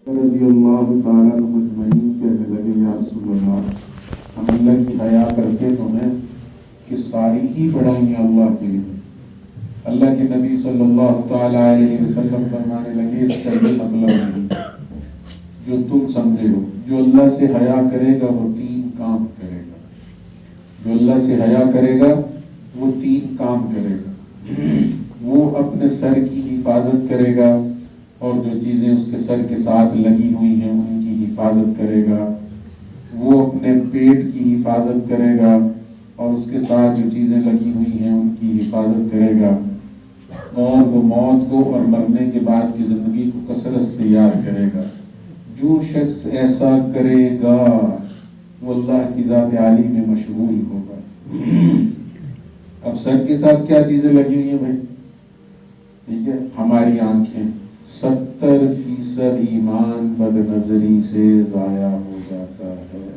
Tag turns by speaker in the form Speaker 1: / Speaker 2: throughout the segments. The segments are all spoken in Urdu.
Speaker 1: رضی اللہ تعالیٰ عنہ مجمعین کہنے لگے یا رسول اللہ ہم اللہ کی حیا کرتے تو ہیں کہ ساری ہی بڑائیاں اللہ کے لیے. اللہ کے نبی صلی اللہ تعالیٰ علیہ وسلم فرمانے لگے اس کا یہ مطلب نہیں جو تم سمجھے ہو. جو اللہ سے حیا کرے گا وہ 3 کام کرے گا. جو اللہ سے حیا کرے گا وہ 3 کام کرے گا. وہ اپنے سر کی حفاظت کرے گا اور جو چیزیں اس کے سر کے ساتھ لگی ہوئی ہیں ان کی حفاظت کرے گا. وہ اپنے پیٹ کی حفاظت کرے گا اور اس کے ساتھ جو چیزیں لگی ہوئی ہیں ان کی حفاظت کرے گا. اور وہ موت کو اور مرنے کے بعد کی زندگی کو کثرت سے یاد کرے گا. جو شخص ایسا کرے گا وہ اللہ کی ذات عالی میں مشغول ہوگا. اب سر کے ساتھ کیا چیزیں لگی ہوئی ہیں بھائی؟ ٹھیک ہے، ہماری آنکھیں. 70% ایمان بد نظری سے ضائع ہو جاتا ہے.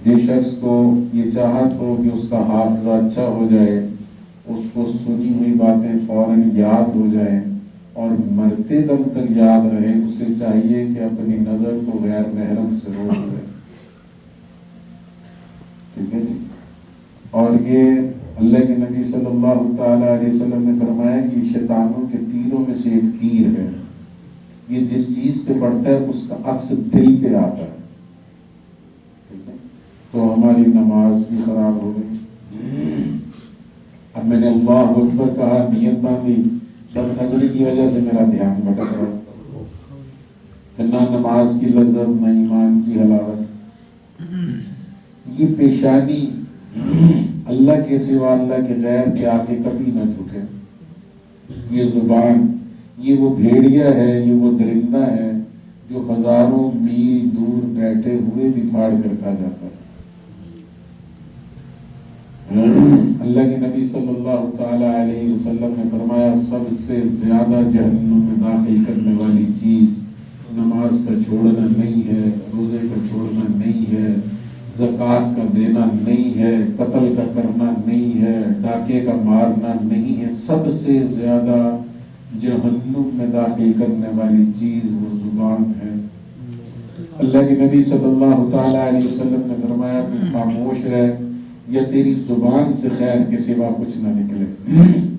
Speaker 1: جس شخص کو یہ چاہت ہو کہ اس کا حافظہ اچھا ہو جائے، اس کو سنی ہوئی باتیں فوراً یاد ہو جائیں اور مرتے دم تک یاد رہے، اسے چاہیے کہ اپنی نظر کو غیر محرم سے روک لے. ٹھیک ہے جی. اور یہ اللہ کے نبی صلی اللہ تعالیٰ علیہ وسلم نے فرمایا کہ شیطانوں کے تیروں میں سے ایک تیر ہے. یہ جس چیز پہ پڑتا ہے اس کا عکس دل پہ آتا ہے. ٹھیک ہے، تو ہماری نماز بھی خراب ہو گئی. اب میں نے اللہ اکبر کہا، نیت باندھی، بد نظری کی وجہ سے میرا دھیان بھٹک رہا. نہ نماز کی لذت نہ ایمان کی حلاوت. یہ پیشانی اللہ کے سوا اللہ کے غیر کے آگے کبھی نہ جھکے. یہ زبان یہ وہ بھیڑیا ہے، یہ وہ درندہ ہے جو ہزاروں میل دور بیٹھے ہوئے بھی پھاڑ کر کھا جاتا ہے. اللہ کے نبی صلی اللہ تعالی علیہ وسلم نے فرمایا سب سے زیادہ جہنم میں داخل کرنے والی چیز نماز کا چھوڑنا نہیں ہے، روزے کا چھوڑنا نہیں ہے، زکوٰۃ کا دینا نہیں ہے، قتل کا کرنا نہیں ہے، ڈاکے کا مارنا نہیں ہے. سب سے زیادہ جہنم میں داخل کرنے والی چیز وہ زبان ہے. اللہ کے نبی صلی اللہ تعالی علیہ وسلم نے فرمایا تو خاموش رہ یا تیری زبان سے خیر کے سوا کچھ نہ نکلے.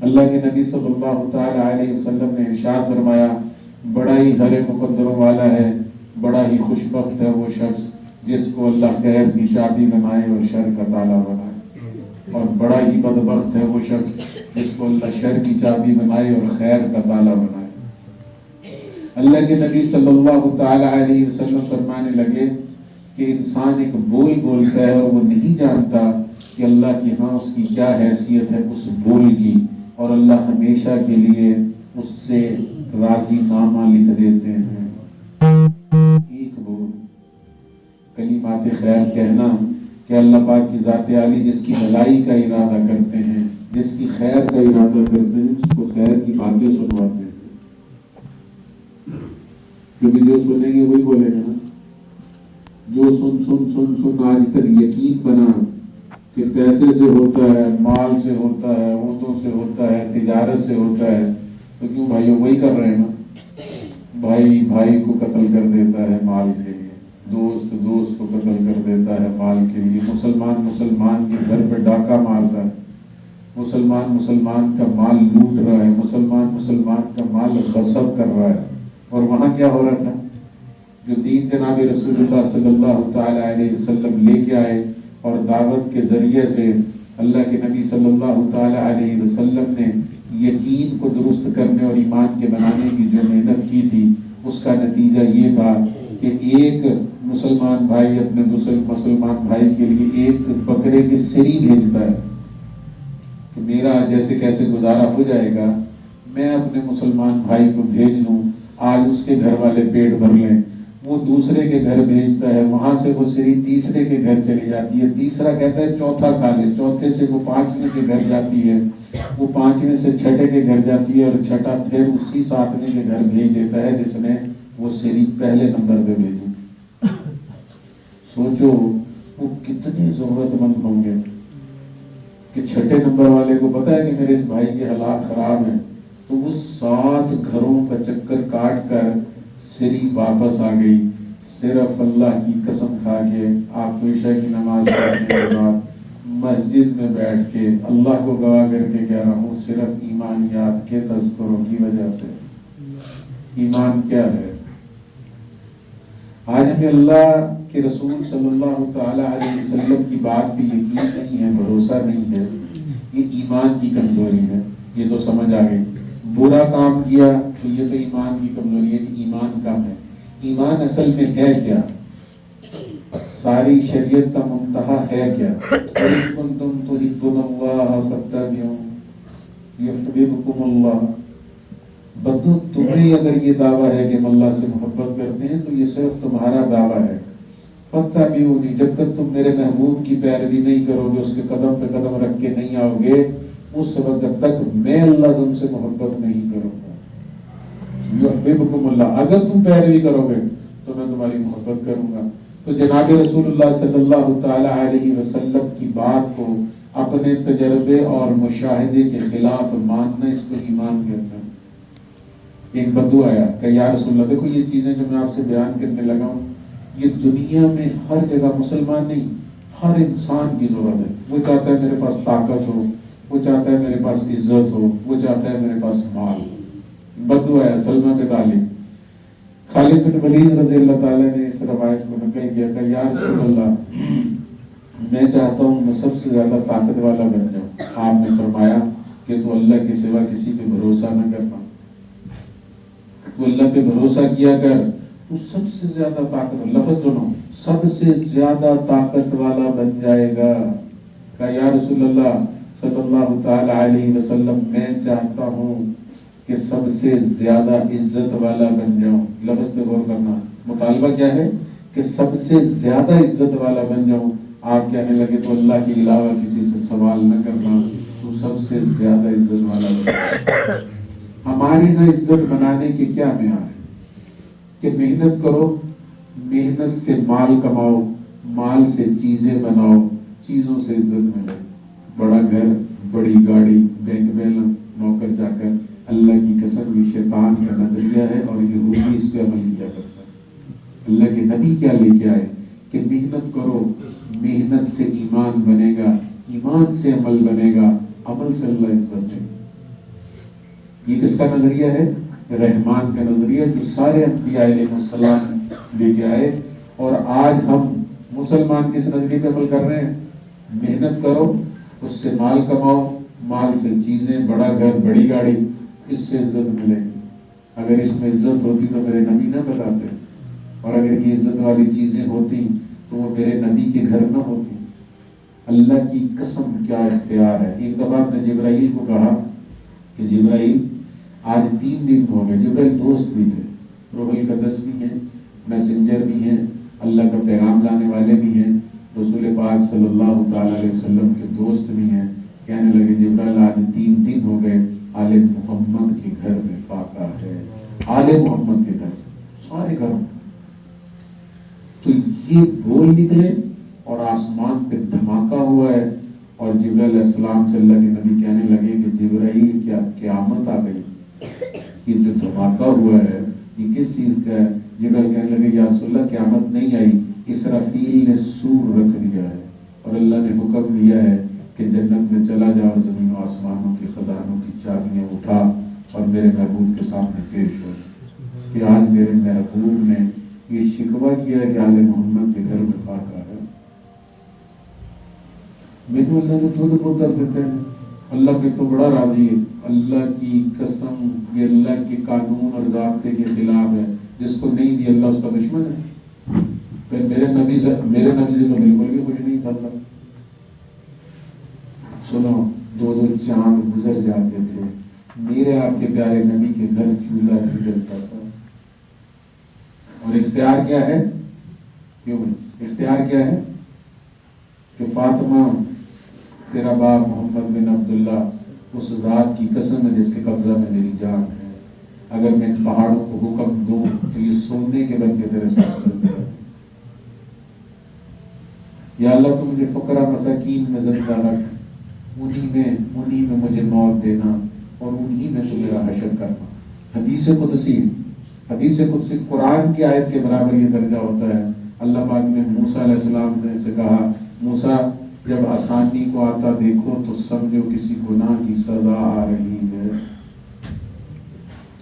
Speaker 1: اللہ کے نبی صلی اللہ تعالی علیہ وسلم نے ارشاد فرمایا بڑا ہی ہرے مقدروں والا ہے، بڑا ہی خوش بخت ہے وہ شخص جس کو اللہ خیر کی چابی بنائے اور شر کا تالا بنائے، اور بڑا ہی بدبخت ہے وہ شخص جس کو اللہ شر کی چابی بنائے اور خیر کا تالا بنائے. اللہ کے نبی صلی اللہ تعالی علیہ وسلم فرمانے لگے کہ انسان ایک بول بولتا ہے اور وہ نہیں جانتا کہ اللہ کی ہاں اس کی کیا حیثیت ہے اس بول کی، اور اللہ ہمیشہ کے لیے اس سے راضی نامہ لکھ دیتے ہیں. ایک بول کلمات خیر کہنا کہ اللہ پاک کی ذات عالی جس کی بھلائی کا ارادہ کرتے ہیں، جس کی خیر کا ارادہ کرتے ہیں، اس کو خیر کی باتیں سنواتے ہیں. کیونکہ جو سنیں گے وہی بولے گا نا. جو سن سن سن سن آج تک یقین بنا کہ پیسے سے ہوتا ہے، مال سے ہوتا ہے، اونٹوں سے ہوتا ہے، تجارت سے ہوتا ہے، تو کیوں بھائیوں وہی کر رہے ہیں نا. بھائی بھائی کو قتل کر دیتا ہے مال کے لیے، دوست دوست کو قتل کر دیتا ہے مال کے لیے، مسلمان مسلمان کے گھر پہ ڈاکہ مارتا ہے، مسلمان مسلمان کا مال لوٹ رہا ہے، مسلمان مسلمان کا مال غصب کر رہا ہے. اور وہاں کیا ہو رہا تھا؟ جو دین جناب رسول اللہ صلی اللہ تعالی علیہ وسلم لے کے آئے اور دعوت کے ذریعے سے اللہ کے نبی صلی اللہ تعالی علیہ وسلم نے یقین کو درست کرنے اور ایمان کے بنانے کی جو محنت کی تھی، اس کا نتیجہ یہ تھا کہ ایک مسلمان بھائی اپنے دوسرے مسلمان بھائی کے لیے ایک بکرے کی سری بھیجتا ہے کہ میرا جیسے کیسے گزارا ہو جائے گا، میں اپنے مسلمان بھائی کو بھیج دوں، آج اس کے گھر والے پیٹ بھر لیں. وہ دوسرے کے گھر بھیجتا ہے، وہاں سے وہ سری تیسرے کے گھر چلی جاتی ہے، تیسرا کہتا ہے چوتھا کھا لے، چوتھے سے وہ 5ویں کے گھر جاتی ہے، وہ 5ویں سے 6ٹھے کے گھر جاتی ہے، اور 6ٹھا پھر اسی 7ویں کے گھر بھیج دیتا ہے جس نے وہ سری پہلے نمبر پہ بھیجی تھی. سوچو وہ کتنے ضرورت مند ہوں گے کہ 6ٹھے نمبر والے کو پتا ہے کہ میرے اس بھائی کے حالات خراب ہیں، تو وہ 7 گھروں کا چکر کاٹ کر سری واپس آ گئی. صرف اللہ کی قسم کھا کے آپ کو عشاء کی نماز پڑھنے کے بعد مسجد میں بیٹھ کے اللہ کو گواہ کر کے کہہ رہا ہوں صرف ایمانیات کے تذکروں کی وجہ سے. ایمان کیا ہے؟ آج ہمیں اللہ کے رسول صلی اللہ تعالی علیہ وسلم کی بات پہ یقین نہیں ہے، بھروسہ نہیں ہے. یہ ایمان کی کمزوری ہے. یہ تو سمجھ آ گئی. برا کام کیا تو یہ تو ایمان کی کمزوری ہے کہ ایمان کم ہے. ایمان اصل میں ہے کیا؟ ساری شریعت کا منتہا ہے کیا؟ وَإِن كُنتُمْ تُحِبُّونَ اللَّهَ فَاتَّبِعُونِ يُحْبِبْكُمُ اللَّهُ. بدو تمہیں اگر یہ دعویٰ ہے کہ ہم اللہ سے محبت کرتے ہیں تو یہ صرف تمہارا دعویٰ ہے. فَاتَّبِعُونِ. جب تک تم میرے محبوب کی پیروی نہیں کرو گے، اس کے قدم پہ قدم رکھ کے نہیں آؤ گے، اس وقت تک میں اللہ تم سے محبت نہیں کروں گا. یحببکم اللہ. اگر تم پیروی کرو گے تو میں تمہاری محبت کروں گا. تو جناب رسول اللہ صلی اللہ تعالی علیہ وسلم کی بات کو اپنے تجربے اور مشاہدے کے خلاف ماننا، اس کو ایمان کہتے ہیں. ایک بدو آیا کہ یا رسول اللہ دیکھو یہ چیزیں جو میں آپ سے بیان کرنے لگا ہوں یہ دنیا میں ہر جگہ مسلمان نہیں ہر انسان کی ضرورت ہے. وہ چاہتا ہے میرے پاس طاقت ہو، وہ چاہتا ہے میرے پاس عزت ہو، وہ چاہتا ہے میرے پاس مال. بدو آیا سلمہ بن طالب. خالد بن ولید رضی اللہ تعالیٰ نے اس روایت کو نقل کیا کہ یا رسول اللہ میں چاہتا ہوں میں سب سے زیادہ طاقت والا بن جاؤں. آپ نے فرمایا کہ تو اللہ کے سوا کسی پہ بھروسہ نہ کرنا، تو اللہ پہ بھروسہ کیا کر، تو سب سے زیادہ طاقت، لفظ سنو، سب سے زیادہ طاقت والا بن جائے گا. کہ یا رسول اللہ صلی اللہ تعالی علیہ وسلم میں چاہتا ہوں کہ سب سے زیادہ عزت والا بن جاؤں. لفظ پہ غور کرنا. مطالبہ کیا ہے؟ کہ سب سے زیادہ عزت والا بن جاؤں. آپ کہنے لگے تو اللہ کے علاوہ کسی سے سوال نہ کرنا، تو سب سے زیادہ عزت والا بن جاؤں. ہماری نہ عزت بنانے کے کیا معیار ہے کہ محنت کرو، محنت سے مال کماؤ، مال سے چیزیں بناؤ، چیزوں سے عزت ملے. بڑا گھر، بڑی گاڑی، بینک بیلنس، نوکر چاکر. اللہ کی قسم یہ شیطان کا نظریہ ہے اور یہودی اس پہ عمل کیا کرتا ہے. اللہ کے نبی کیا لے کے آئے کہ محنت کرو، محنت سے ایمان بنے گا، ایمان سے عمل بنے گا، عمل سے اللہ عزت دے. یہ کس کا نظریہ ہے؟ رحمان کا نظریہ جو سارے انبیاء علیہ السلام لے کے آئے. اور آج ہم مسلمان کس نظریے پہ عمل کر رہے ہیں؟ محنت کرو، اس سے مال کماؤ، مال سے چیزیں، بڑا گھر، بڑی گاڑی، اس سے عزت ملے گی. اگر اس میں عزت ہوتی تو میرے نبی نہ بتاتے، اور اگر یہ عزت والی چیزیں ہوتی تو وہ میرے نبی کے گھر نہ ہوتی. اللہ کی قسم کیا اختیار ہے. ایک دفعہ نے جبرائیل کو کہا کہ جبرائیل آج 3 دن ہو گئے. جبرائیل دوست بھی تھے، روح القدس بھی ہیں، میسنجر بھی ہیں، اللہ کا پیغام لانے والے بھی ہیں، رسول پاک صلی اللہ تعالی علیہ وسلم کے دوست بھی ہیں. کہنے لگے جبرائیل آج 3 دن ہو گئے، آل محمد کے گھر میں فاقہ ہے. آل محمد کے گھر، سارے گھروں. تو یہ بول نکلے اور آسمان پہ دھماکہ ہوا ہے. اور جبرائیل علیہ السلام سے اللہ کے نبی کہنے لگے کہ جبرائیل کیا قیامت آ گئی؟ یہ جو دھماکہ ہوا ہے یہ کس چیز کا ہے؟ جبرائیل کہنے لگے یا رسول اللہ قیامت نہیں آئی، اسرافیل نے سور رکھ دیا ہے اور اللہ نے حکم دیا ہے کہ جنت میں چلا جا اور زمین و آسمانوں کے خزانوں کی چابیاں اٹھا اور میرے محبوب کے سامنے پیش ہو. کہ آج میرے محبوب نے یہ شکوہ کیا ہے کہ آل محمد کے گھر میں فاقہ ہے. میرے اللہ نے دودھ کو کر دیتے ہیں. اللہ کے تو بڑا راضی ہے. اللہ کی قسم یہ اللہ کے قانون اور ضابطے کے خلاف ہے. جس کو نہیں دی اللہ اس کا دشمن ہے. پھر میرے نبی سے تو بالکل بھی کچھ نہیں تھا. سنو 2 چاند گزر جاتے تھے، میرے آپ کے پیارے نبی کے گھر چولہا نہیں جلتا تھا. اور اختیار کیا ہے؟ کیوں بھائی اختیار کیا ہے؟ کہ فاطمہ تیرا باپ محمد بن عبداللہ اس ذات کی قسم ہے جس کے قبضہ میں میری جان ہے، اگر میں ان پہاڑوں کو حکم دوں تو یہ سونے کے بن کے تیرے ساتھ چلتے ہیں. یا اللہ تو مجھے فقراء مساکین میں زندہ رکھ، انہی میں مجھے موت دینا اور انہی میں تو میرا حشر کرنا. حدیث قدسی حدیث قدسی قرآن کی آیت کے برابر یہ درجہ ہوتا ہے. اللہ پاک نے موسیٰ علیہ السلام سے کہا موسیٰ جب آسانی کو آتا دیکھو تو سمجھو کسی گناہ کی سزا آ رہی ہے.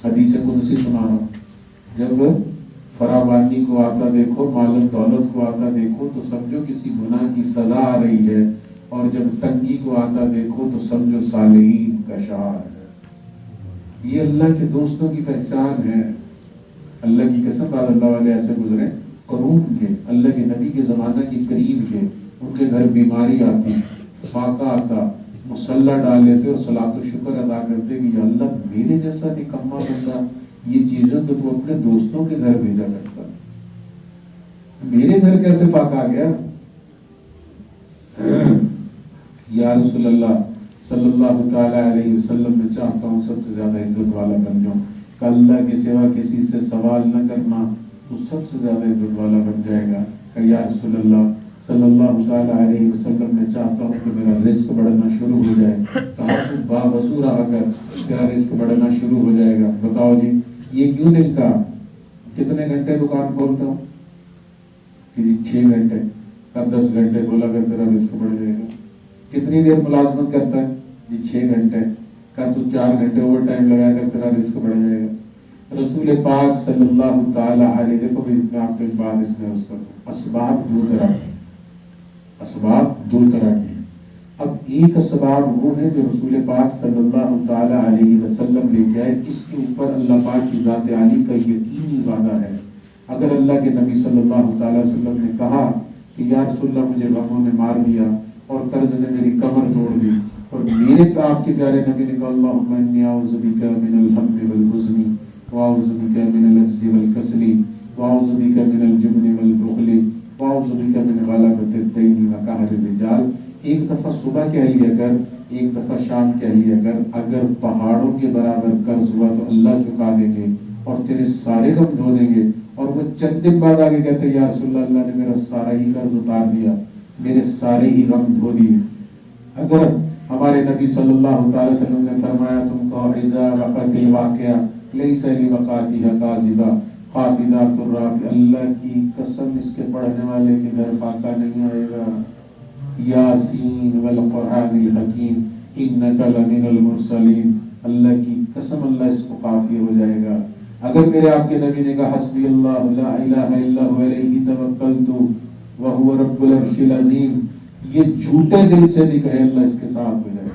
Speaker 1: حدیث قدسی سنا رہا ہوں. جب فراوانی کو آتا دیکھو، مال و دولت کو آتا دیکھو تو سمجھو کسی گناہ کی سزا آ رہی ہے، اور جب تنگی کو آتا دیکھو تو سمجھو صالحین کا شعار ہے. یہ اللہ کے دوستوں کی پہچان ہے. اللہ کی قسم بعد اللہ والے ایسے گزرے قرون کے، اللہ کے نبی کے زمانہ کے قریب کے، ان کے گھر بیماری آتی، فاقہ آتا، مصلح ڈال لیتے اور صلاۃ و شکر ادا کرتے کہ یا اللہ میرے جیسا نکما بندہ یہ چیزیں تو اپنے دوستوں کے گھر بھیجا کرتا، میرے گھر کیسے فاقہ آ گیا. یا رسول اللہ صلی اللہ تعالی علیہ وسلم میں چاہتا ہوں سب سے زیادہ عزت والا بن جاؤں کہ اللہ کے سوا کسی سے سوال نہ کرنا، تو سب سے زیادہ عزت والا بن جائے گا. کہ یا رسول اللہ صلی اللہ تعالی علیہ وسلم میں چاہتا ہوں کہ میرا رزق بڑھنا شروع ہو جائے. کہا تو باوضو رہا کر، تیرا رزق بڑھنا شروع ہو جائے گا. بتاؤ جی یہ کیوں نہیں کہا؟ کتنے گھنٹے دکان کھولتا ہوں کہ جی 6 گھنٹے. کب 10 گھنٹے کھولا کر تیرا رزق بڑھ جائے گا. کتنی دیر ملازمت کرتا ہے جی 6 گھنٹے. کا تو 4 گھنٹے اوور ٹائم لگا کر تیرا رزق بڑھ جائے گا. رسول پاک صلی اللہ تعالی علیہ، دیکھو میں آپ کو ایک بات اس میں اس کرتا ہوں. اسباب دو طرح کے، اسباب دو طرح کے ہیں. اب ایک اسباب وہ ہے جو رسول پاک صلی اللہ تعالی علیہ وسلم لے کے آئے، اس کے اوپر اللہ پاک کی ذات عالی کا یقینی وعدہ ہے. اگر اللہ کے نبی صلی اللہ تعالی وسلم نے کہا کہ یا رسول اللہ مجھے غموں نے مار دیا اور قرض نے میری کمر توڑ دی، اور میرے پہ آپ کے پیارے نبی نے کہا اللہم انی اعوذ بک من الہم والحزن واعوذ بک من العجز والکسل واعوذ بک من الجبن والبخل واعوذ بک من غلبۃ الدین وقہر الرجال. ایک دفعہ صبح کہہ لیا کر، ایک دفعہ شام کہہ لیا کر. اگر پہاڑوں کے برابر قرض ہوا تو اللہ چکا دیں گے اور تیرے سارے غم دھو دیں گے. اور وہ چند دن بعد آگے کہتے ہیں یا رسول اللہ، اللہ نے میرا سارا ہی قرض اتار دیا، میرے سارے ہی غم دھو دیے. اگر ہمارے نبی صلی اللہ تعالی وسلم نے فرمایا تم کو اذا وقعت الواقعہ لیس لوقعتها کاذبہ خافضات الرافع، اللہ کی قسم اس کے پڑھنے والے کے گھر فاقہ نہیں آئے گا. یاسین والقرآن الحکیم انک لمن المرسلین، اللہ کی قسم اللہ اس کو کافی ہو جائے گا. اگر میرے آپ کے نبی نے کہا حسبی اللہ لا الہ الا هو علیہ توکلت وہو رب العرش العظیم، یہ جھوٹے دل سے بھی کہے اللہ اس کے ساتھ ہو جائے.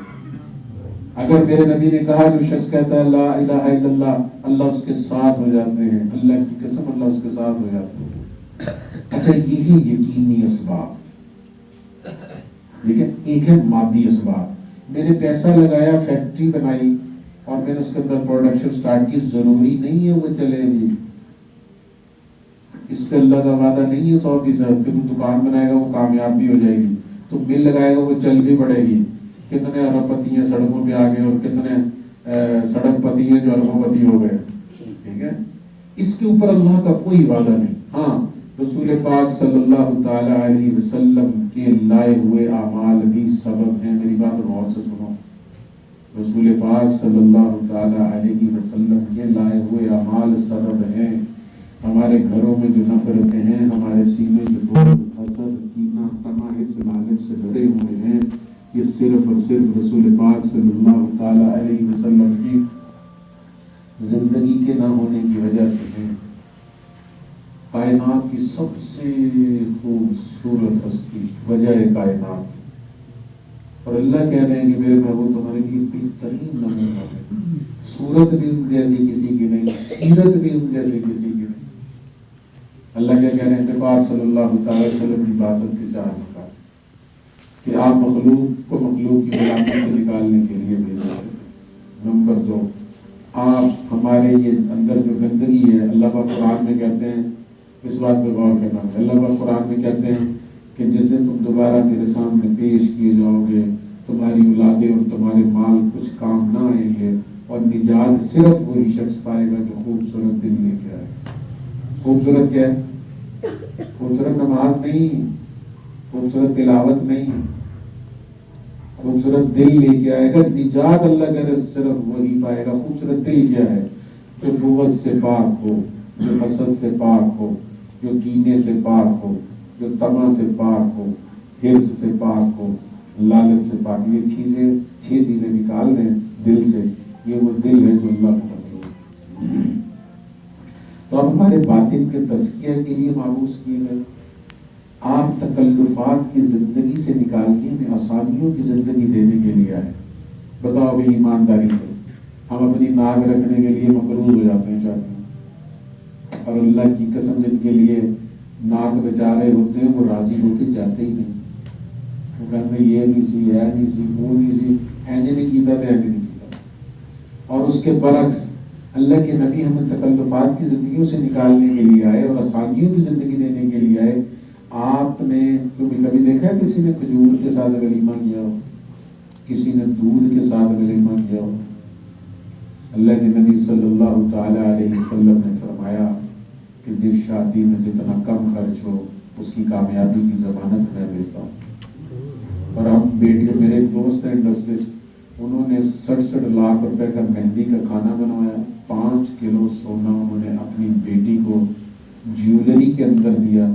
Speaker 1: اگر میرے نبی نے کہا جو شخص کہتا ہے لا الہ الا اللہ، اللہ اس کے ساتھ ہو جاتے ہیں. اللہ کی قسم اللہ اس کے ساتھ ہو جاتے ہیں. اچھا یہی یقینی اسباب. لیکن ایک ہے مادی اسباب. میں نے پیسہ لگایا، فیکٹری بنائی اور میں نے اس کے اندر پروڈکشن سٹارٹ کی، ضروری نہیں ہے وہ چلے گی. اس پہ اللہ کا وعدہ نہیں ہے 100% کہ تو دکان بنائے گا وہ کامیاب بھی ہو جائے گی، تو مل لگائے گا وہ چل بھی پڑے گی. کتنے ارب پتی ہیں سڑکوں پہ آ گئے اور کتنے سڑک پتی ہیں جو اربوں پتی ہو گئے. ٹھیک ہے، اس کے اوپر اللہ کا کوئی وعدہ نہیں. ہاں رسول پاک صلی اللہ تعالی علیہ وسلم کے لائے ہوئے اعمال بھی سبب ہیں. میری بات غور سے سنو. رسول پاک صلی اللہ تعالی علیہ وسلم کے لائے ہوئے اعمال سبب ہیں. ہمارے گھروں میں جو نفرتیں ہیں، ہمارے سینے جو بغض، حسد، کینہ، طمع، لالچ سے بھرے ہوئے ہیں، یہ صرف اور صرف رسول پاک صلی اللہ تعالی علیہ وسلم کی زندگی کے نہ ہونے کی وجہ سے ہے. کائنات کی سب سے خوبصورت ہستی، وجہ کائنات، اور اللہ کہہ رہے ہیں کہ میرے محبوب تمہارے لیے بہترین نمونہ ہے. صورت بھی ان جیسی کسی کی نہیں، سیرت بھی ان جیسی کسی کی نہیں. اللہ کیا کہہ رہے ہیں؟ دیکھو آپ صلی اللہ تعالی وسلم کی باسط کے 4 مقاصد کہ آپ مخلوق کو مخلوق کی غلامی سے نکالنے کے لیے بھیجے. نمبر 2، آپ ہمارے یہ اندر جو گندگی ہے، اللہ پاک قرآن میں کہتے ہیں، اس بات پہ غور کرنا ہے. اللہ پاک قرآن میں کہتے ہیں کہ جس دن تم دوبارہ میرے سامنے پیش کیے جاؤ گے، تمہاری اولادیں اور تمہارے مال کچھ کام نہ آئیں گے، اور نجات صرف وہی شخص پائے گا جو خوبصورت دل لے کے آئے. خوبصورت کیا ہے؟ خوبصورت نماز نہیں، خوبصورت تلاوت نہیں، خوبصورت دل لے کے آئے گا. نجات اللہ کہہ رہے صرف وہی پائے گا. خوبصورت دل کیا ہے؟ جو بغض سے پاک ہو، جو حسد سے پاک ہو، جو کینے سے پاک ہو، جو طمع سے پاک ہو، حرص سے پاک ہو، لالچ سے پاک. یہ چھ چیزیں نکال دیں دل سے، یہ وہ دل ہے جو اللہ کو مطلوب ہے. تو اب ہمارے باطن کے تزکیہ کے لیے مابوس کیے گئے. آپ تکلفات کی زندگی سے نکال کے ہمیں آسانیوں کی زندگی دینے کے لیے آئے. بتاؤ بھی ایمانداری سے ہم اپنی ناک رکھنے کے لیے مقروض ہو جاتے ہیں شادی میں، اور اللہ کی قسم جن کے لیے ناک بچا رہے ہوتے ہیں وہ راضی ہو کے جاتے ہی نہیں. وہ کہتے ہیں یہ نہیں سی، ہے نہیں سی، وہ نہیں سی، ایسے نہیں کیتا تو ایسے نہیں کیتا. اور اس کے برعکس اللہ کے نبی ہمیں تکلفات کی زندگیوں سے نکالنے کے لیے آئے اور آسانیوں کی زندگی دینے کے لیے آئے. آپ نے کبھی دیکھا ہے کسی نے کھجور کے ساتھ ولیمہ کیا ہو، کسی نے دودھ کے ساتھ ولیمہ کیا ہو؟ اللہ کے نبی صلی اللہ تعالی علیہ وسلم نے فرمایا کہ جس شادی میں جتنا کم خرچ ہو اس کی کامیابی کی ضمانت میں دیتا ہوں. اور ہم بیٹے، میرے ایک دوست ہیں انڈسٹریسٹ، انہوں نے 67 لاکھ روپے کا مہندی کا کھانا بنوایا. 5 کلو سونا انہوں نے اپنی بیٹی کو جیولری کے اندر دیا،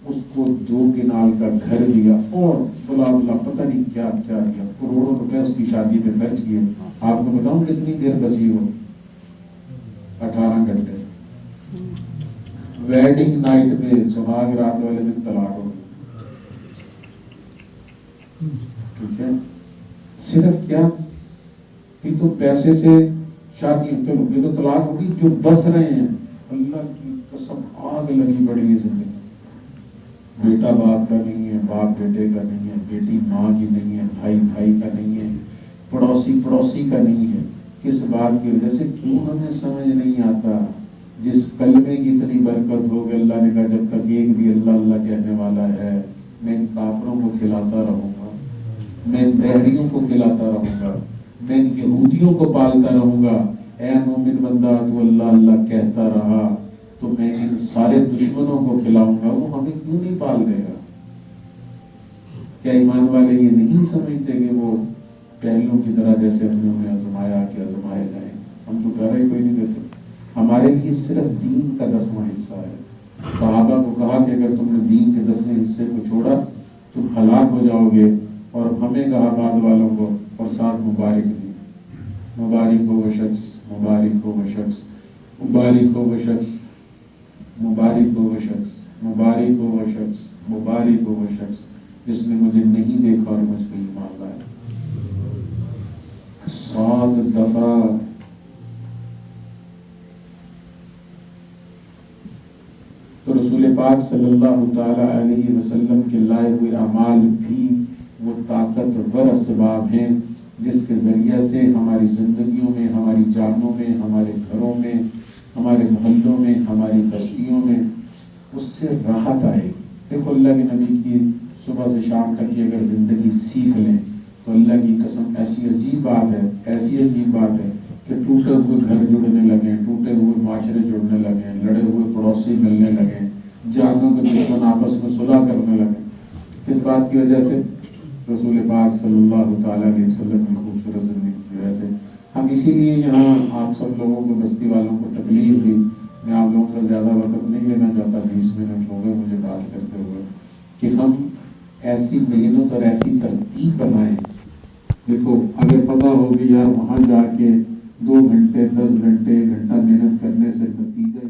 Speaker 1: اس کو 2 کنال کا گھر دیا، اور بلا بلا پتہ نہیں کیا کیا دیا. کروڑوں روپے اس کی شادی پہ خرچ کیے. آپ کو بتاؤں کتنی دیر بسی ہو؟ 18 گھنٹے. ویڈنگ نائٹ میں سہاگ رات والے دن طلاق ہو گئی. ٹھیک ہے، صرف کیا کہ تو پیسے سے شادی، چلو یہ تو طلاق ہوگی. جو بس رہے ہیں اللہ کی قسم آگ لگی پڑی ہے زندگی. بیٹا باپ کا نہیں ہے، باپ بیٹے کا نہیں ہے، بیٹی ماں کی نہیں ہے، بھائی بھائی کا نہیں ہے، پڑوسی پڑوسی کا نہیں ہے. کس بات کی وجہ سے؟ کیوں ہمیں سمجھ نہیں آتا. جس کلمے کی اتنی برکت ہو کہ اللہ نے کہا جب تک ایک بھی اللہ اللہ کہنے والا ہے میں ان کافروں کو کھلاتا رہوں گا، میں ان دہریوں کو کھلاتا رہوں گا، میں ان یہودیوں کو پالتا رہوں گا. اے مومن بندہ تو اللہ اللہ کہتا رہا تو میں ان سارے دشمنوں کو کھلاؤں گا. وہ ہمیں کیوں نہیں پال دے گا؟ کیا ایمان والے یہ نہیں سمجھتے کہ وہ پہلوں کی طرح جیسے ہم نے انہیں آزمایا کہ آزمائے جائیں؟ ہم تو پیارا ہی کوئی نہیں دیتے. ہمارے لیے صرف دین کا 10واں حصہ ہے. صحابہ کو کہا کہ اگر تم نے دین کے 10ویں حصے کو چھوڑا تم ہلاک ہو جاؤ گے. اور ہمیں کہا بعد والوں کو، اور ساتھ مبارک دی. مبارک ہو وہ شخص، مبارک ہو وہ شخص، مبارک ہو وہ شخص، مبارک ہو وہ شخص، مبارک ہو وہ شخص، مبارک ہو وہ شخص جس نے مجھے نہیں دیکھا اور مجھ پہ ایمان لایا. 100 دفعہ تو رسول پاک صلی اللہ تعالی علیہ وسلم کے لائے ہوئے اعمال بھی وہ طاقتور اسباب ہیں جس کے ذریعے سے ہماری زندگیوں میں، ہماری جانوں میں، ہمارے گھروں میں، ہمارے محلوں میں، ہماری بستیوں میں اس سے راحت آئے گی. دیکھو اللہ کے نبی کی صبح سے شام تک کی اگر زندگی سیکھ لیں تو اللہ کی قسم ایسی عجیب بات ہے، ایسی عجیب بات ہے کہ ٹوٹے ہوئے گھر جڑنے لگے، ٹوٹے ہوئے معاشرے جڑنے لگے، لڑے ہوئے پڑوسی ملنے لگے، جانوں کے دشمن آپس میں صلح کرنے لگے. کس بات کی وجہ سے؟ رسول پاک صلی اللہ تعالیٰ علیہ وسلم کی خوبصورت زندگی کی وجہ سے. ہم اسی لیے یہاں آپ سب لوگوں کو، بستی والوں کو تکلیف دی. میں آپ لوگوں کا زیادہ وقت نہیں لینا چاہتا، 20 منٹ ہو گئے مجھے بات کرتے ہوئے، کہ ہم ایسی محنت اور ایسی ترتیب بنائیں. دیکھو اگر پتہ ہوگی یار وہاں جا کے 2 گھنٹے 10 گھنٹے 1 گھنٹہ محنت کرنے سے نتیجہ